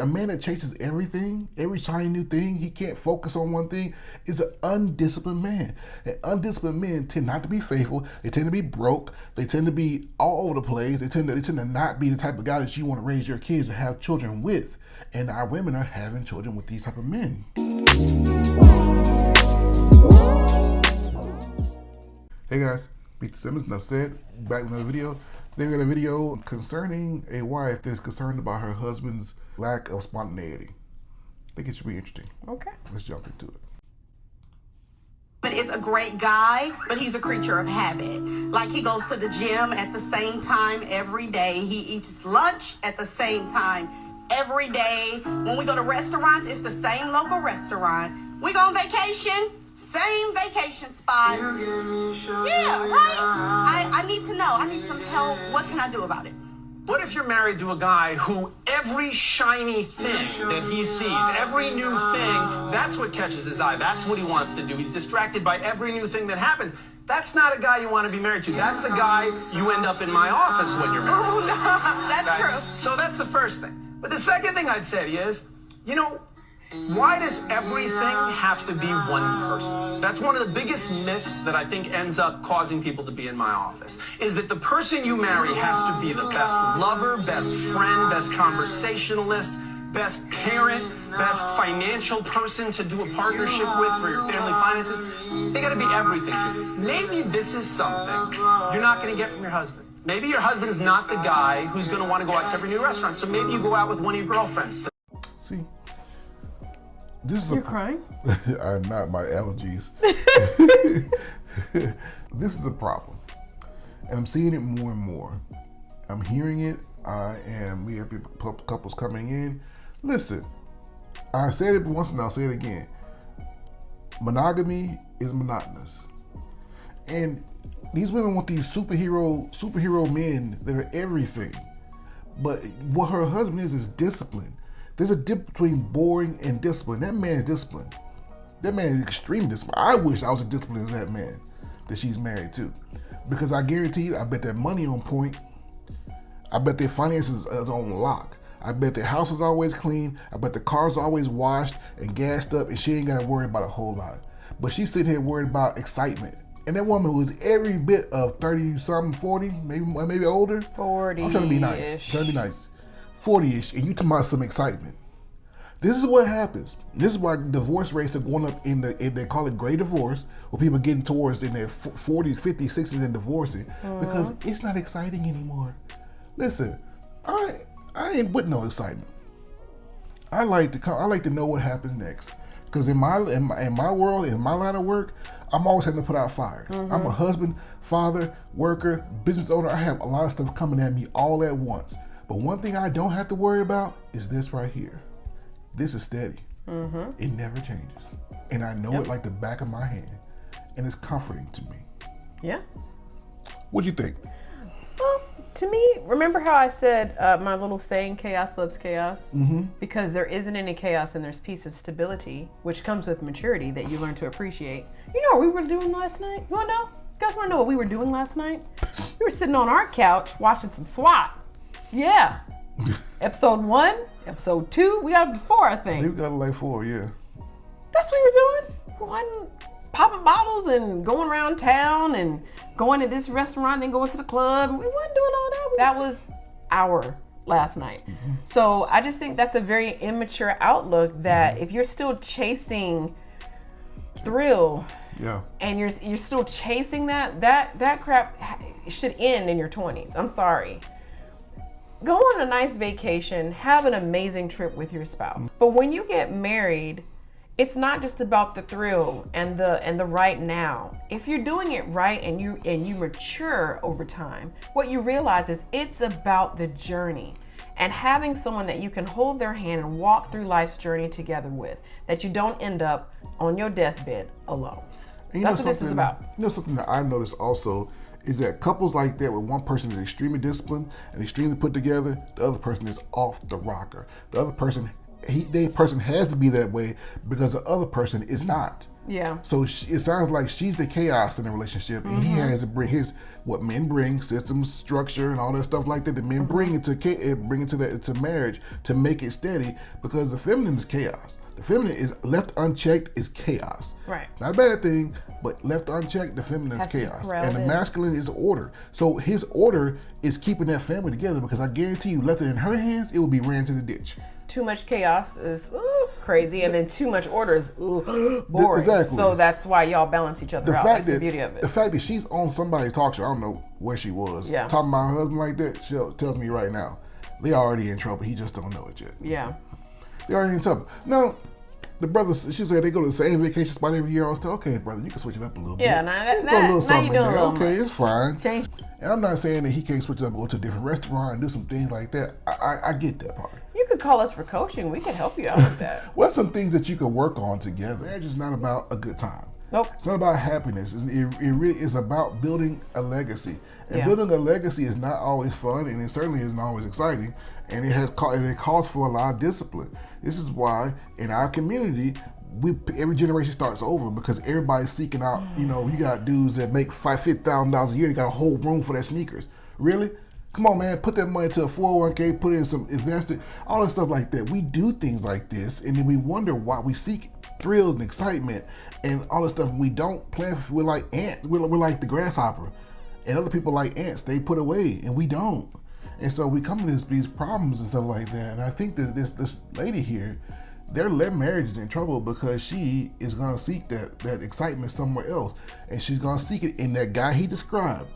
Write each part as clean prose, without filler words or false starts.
A man that chases everything, every shiny new thing, he can't focus on one thing, is an undisciplined man. And undisciplined men tend not to be faithful. They tend to be broke. They tend to be all over the place. They tend to not be the type of guy that you want to raise your kids or have children with. And our women are having children with these type of men. Hey guys, Pete Simmons, enough said. Back with another video. Today we got a video concerning a wife that's concerned about her husband's lack of spontaneity. I think it should be interesting. Okay. Let's jump into it. But it's a great guy, but he's a creature of habit. Like, he goes to the gym at the same time every day. He eats lunch at the same time every day. When we go to restaurants, it's the same local restaurant. We go on vacation, same vacation spot. Yeah, right? I need to know. I need some help. What can I do about it? What if you're married to a guy who every shiny thing that he sees, every new thing, that's what catches his eye. That's what he wants to do. He's distracted by every new thing that happens. That's not a guy you want to be married to. That's a guy you end up in my office when you're married. Oh, no, that's true. So that's the first thing. But the second thing I'd say is, why does everything have to be one person? That's one of the biggest myths that I think ends up causing people to be in my office, is that the person you marry has to be the best lover, best friend, best conversationalist, best parent, best financial person to do a partnership with for your family finances. They gotta be everything to you. Maybe this is something you're not gonna get from your husband. Maybe your husband is not the guy who's gonna wanna go out to every new restaurant, so maybe you go out with one of your girlfriends. See? You're crying? I'm not, my allergies. This is a problem. And I'm seeing it more and more. I'm hearing it. We have couples coming in. Listen, I said it once and I'll say it again. Monogamy is monotonous. And these women want these superhero men that are everything. But what her husband is discipline. There's a difference between boring and discipline. That man is disciplined. That man is extreme discipline. I wish I was as disciplined as that man that she's married to. Because I guarantee you, I bet that money on point. I bet their finances is on lock. I bet their house is always clean. I bet the car's always washed and gassed up, and she ain't got to worry about a whole lot. But she's sitting here worried about excitement. And that woman was every bit of 30-something, 40, maybe older. 40-ish. I'm trying to be nice. 40-ish, and you talking about some excitement. This is what happens. This is why divorce rates are going up they call it gray divorce, where people are getting towards in their 40s, 50s, 60s and divorcing, because it's not exciting anymore. Listen, I ain't with no excitement. I like to know what happens next. Because in my world, in my line of work, I'm always having to put out fires. I'm a husband, father, worker, business owner. I have a lot of stuff coming at me all at once. But one thing I don't have to worry about is this right here. This is steady. It never changes. And I know it like the back of my hand. And it's comforting to me. Yeah. What'd you think? Well, to me, remember how I said my little saying, chaos loves chaos? Because there isn't any chaos and there's peace and stability, which comes with maturity that you learn to appreciate. You know what we were doing last night? You wanna know? You guys wanna know what we were doing last night? We were sitting on our couch watching some SWAT. Yeah. Episode 1, episode 2, we got up to 4, I think. We got like 4, yeah. That's what we were doing. We wasn't popping bottles and going around town and going to this restaurant and then going to the club. We wasn't doing all that. That was our last night. So I just think that's a very immature outlook that if you're still chasing thrill, and you're still chasing that crap should end in your 20s. I'm sorry. Go on a nice vacation, have an amazing trip with your spouse. But when you get married, it's not just about the thrill and the right now. If you're doing it right and you mature over time, what you realize is it's about the journey and having someone that you can hold their hand and walk through life's journey together with, that you don't end up on your deathbed alone. That's what this is about. You know something that I noticed also is that couples like that where one person is extremely disciplined and extremely put together, the other person is off the rocker. The other person, the person has to be that way because the other person is not. Yeah. So it sounds like she's the chaos in the relationship, and he has to bring what men bring, systems, structure, and all that stuff like that. The men bring into marriage to make it steady, because the feminine is chaos. The feminine is left unchecked is chaos. Right. Not a bad thing, but left unchecked, the feminine is chaos, and the masculine is order. So his order is keeping that family together, because I guarantee you, left it in her hands, it would be ran to the ditch. Too much chaos is crazy, and then too much order is boring. Exactly. So that's why y'all balance each other out. That's the beauty of it. The fact that she's on somebody's talk show, I don't know where she was, talking about her husband like that, she tells me right now, they already in trouble. He just don't know it yet. Yeah. They already in trouble. Now, the brothers, she said they go to the same vacation spot every year. I was like, okay, brother, you can switch it up a little bit. Yeah, now you doing a little okay, it's fine. Change. And I'm not saying that he can't switch it up, go to a different restaurant and do some things like that. I get that part. You could call us for coaching. We could help you out with that. Well, some things that you could work on together. Marriage is not about a good time. Nope. It's not about happiness. It really is about building a legacy. And building a legacy is not always fun, and it certainly isn't always exciting. And it calls for a lot of discipline. This is why in our community, every generation starts over, because everybody's seeking out. You got dudes that make $50,000 a year. They got a whole room for their sneakers. Really? Come on, man, put that money to a 401k, put it in some invested, all that stuff like that. We do things like this, and then we wonder why we seek thrills and excitement and all this stuff. We don't plan for, we're like ants. We're like the grasshopper, and other people like ants. They put away, and we don't. And so we come to these problems and stuff like that. And I think that this lady here, their marriage is in trouble, because she is going to seek that excitement somewhere else, and she's going to seek it in that guy he described.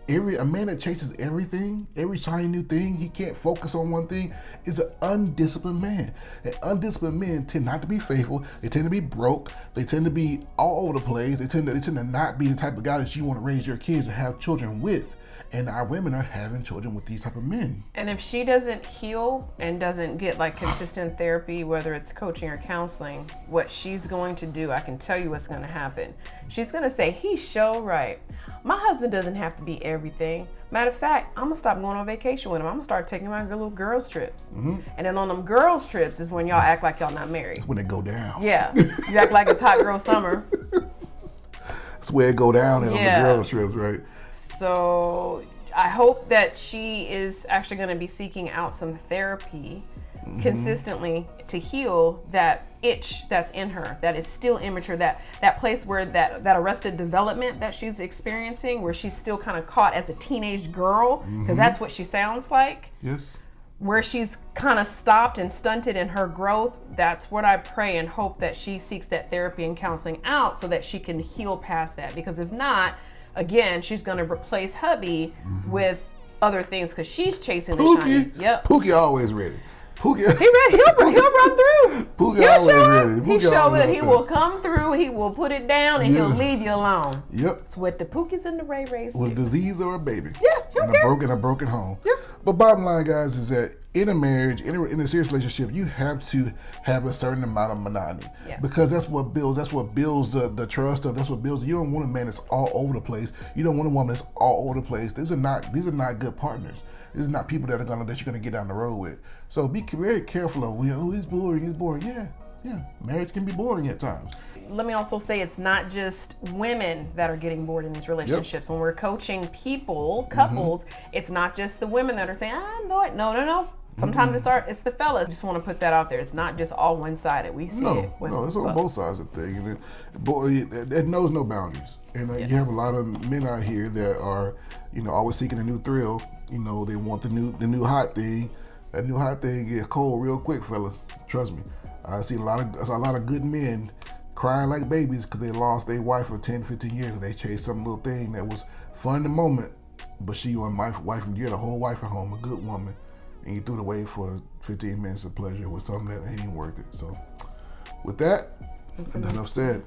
A man that chases everything, every shiny new thing, he can't focus on one thing, is an undisciplined man. And undisciplined men tend not to be faithful. They tend to be broke. They tend to be all over the place. They tend to not be the type of guy that you want to raise your kids or have children with. And our women are having children with these type of men. And if she doesn't heal and doesn't get like consistent therapy, whether it's coaching or counseling, what she's going to do, I can tell you what's going to happen. She's going to say, he's so right. My husband doesn't have to be everything. Matter of fact, I'm going to stop going on vacation with him. I'm going to start taking my little girls trips. And then on them girls trips is when y'all act like y'all not married. That's when they go down. Yeah. You act like it's hot girl summer. That's where it go down on the girls trips, right? So I hope that she is actually going to be seeking out some therapy consistently to heal that itch that's in her, that is still immature, that place where that arrested development that she's experiencing, where she's still kind of caught as a teenage girl, because that's what she sounds like. Yes. Where she's kind of stopped and stunted in her growth. That's what I pray and hope, that she seeks that therapy and counseling out so that she can heal past that. Because if not, again, she's going to replace hubby with other things, because she's chasing the shiny. Yep. Pookie always ready. Pookie. He ready. He'll run through. Pookie always ready. He sure will. He will come through. He will put it down, and he'll leave you alone. Yep. It's what the Pookies and the Ray Rays do. With disease or a baby. Yeah. And a broken home. Yep. But bottom line, guys, is that in a marriage, in a serious relationship, you have to have a certain amount of monotony. Yeah. Because that's what builds the trust of. That's what builds. You don't want a man that's all over the place. You don't want a woman that's all over the place. These are not good partners. These are not people that you're gonna get down the road with. So be very careful of, he's boring. Yeah. Marriage can be boring at times. Let me also say, it's not just women that are getting bored in these relationships. Yep. When we're coaching couples, it's not just the women that are saying, I'm bored. No. Sometimes it's the fellas. I just want to put that out there. It's not just all one-sided. We see it. No, it's on both sides of the thing. And it knows no boundaries. And you have a lot of men out here that are, always seeking a new thrill. They want the new hot thing. That new hot thing gets cold real quick, fellas. Trust me. I see a lot of good men crying like babies because they lost their wife for 10, 15 years. They chased some little thing that was fun in the moment, but she was my wife, and you had a whole wife at home, a good woman, and you threw it away for 15 minutes of pleasure with something that ain't worth it. So with that, enough said.